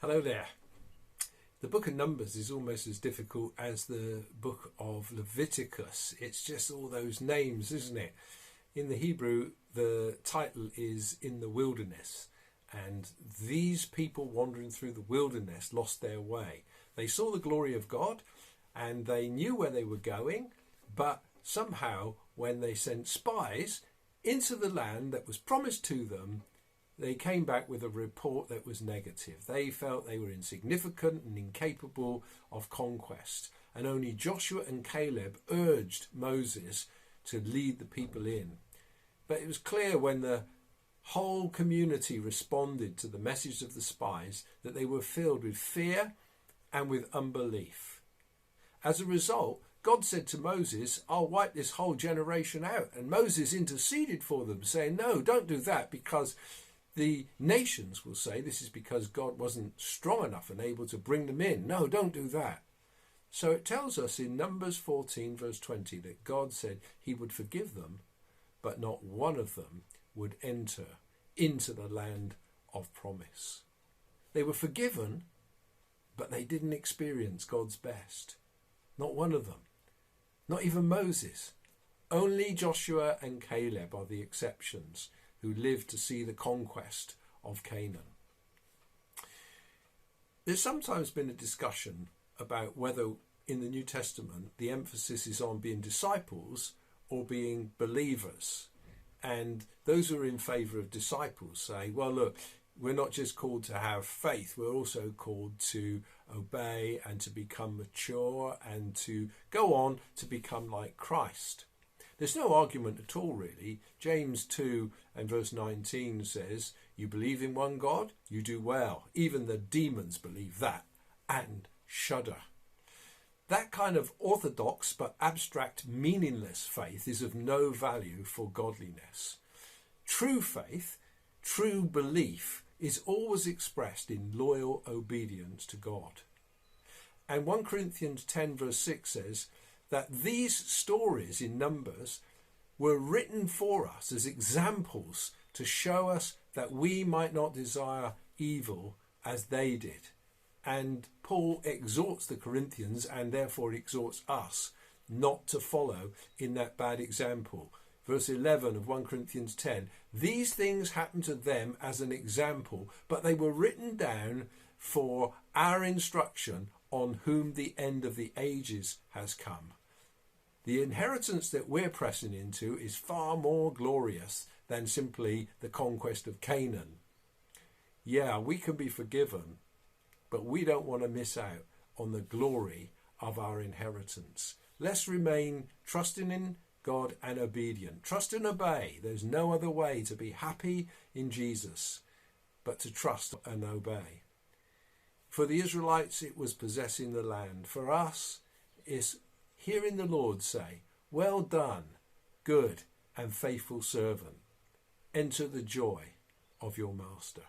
Hello there. The book of Numbers is almost as difficult as the book of Leviticus. It's just all those names, isn't it? In the Hebrew, the title is In the Wilderness. And these people wandering through the wilderness lost their way. They saw the glory of God and they knew where they were going, but somehow when they sent spies into the land that was promised to them, they came back with a report that was negative. They felt they were insignificant and incapable of conquest. And only Joshua and Caleb urged Moses to lead the people in. But it was clear when the whole community responded to the message of the spies that they were filled with fear and with unbelief. As a result, God said to Moses, I'll wipe this whole generation out. And Moses interceded for them, saying, no, don't do that, because the nations will say this is because God wasn't strong enough and able to bring them in. No, don't do that. So it tells us in Numbers 14 verse 20 that God said he would forgive them, but not one of them would enter into the land of promise. They were forgiven, but they didn't experience God's best. Not one of them. Not even Moses. Only Joshua and Caleb are the exceptions who lived to see the conquest of Canaan. There's sometimes been a discussion about whether in the New Testament the emphasis is on being disciples or being believers. And those who are in favour of disciples say, well, look, we're not just called to have faith, we're also called to obey and to become mature and to go on to become like Christ. There's no argument at all, really. James 2 and verse 19 says, you believe in one God, you do well. Even the demons believe that and shudder. That kind of orthodox but abstract, meaningless faith is of no value for godliness. True faith, true belief, is always expressed in loyal obedience to God. And 1 Corinthians 10 verse 6 says, that these stories in Numbers were written for us as examples to show us that we might not desire evil as they did. And Paul exhorts the Corinthians and therefore exhorts us not to follow in that bad example. Verse 11 of 1 Corinthians 10, these things happened to them as an example, but they were written down for our instruction on whom the end of the ages has come. The inheritance that we're pressing into is far more glorious than simply the conquest of Canaan. Yeah, we can be forgiven, but we don't want to miss out on the glory of our inheritance. Let's remain trusting in God and obedient. Trust and obey. There's no other way to be happy in Jesus but to trust and obey. For the Israelites, it was possessing the land. For us, it's hearing the Lord say, well done, good and faithful servant. Enter the joy of your master.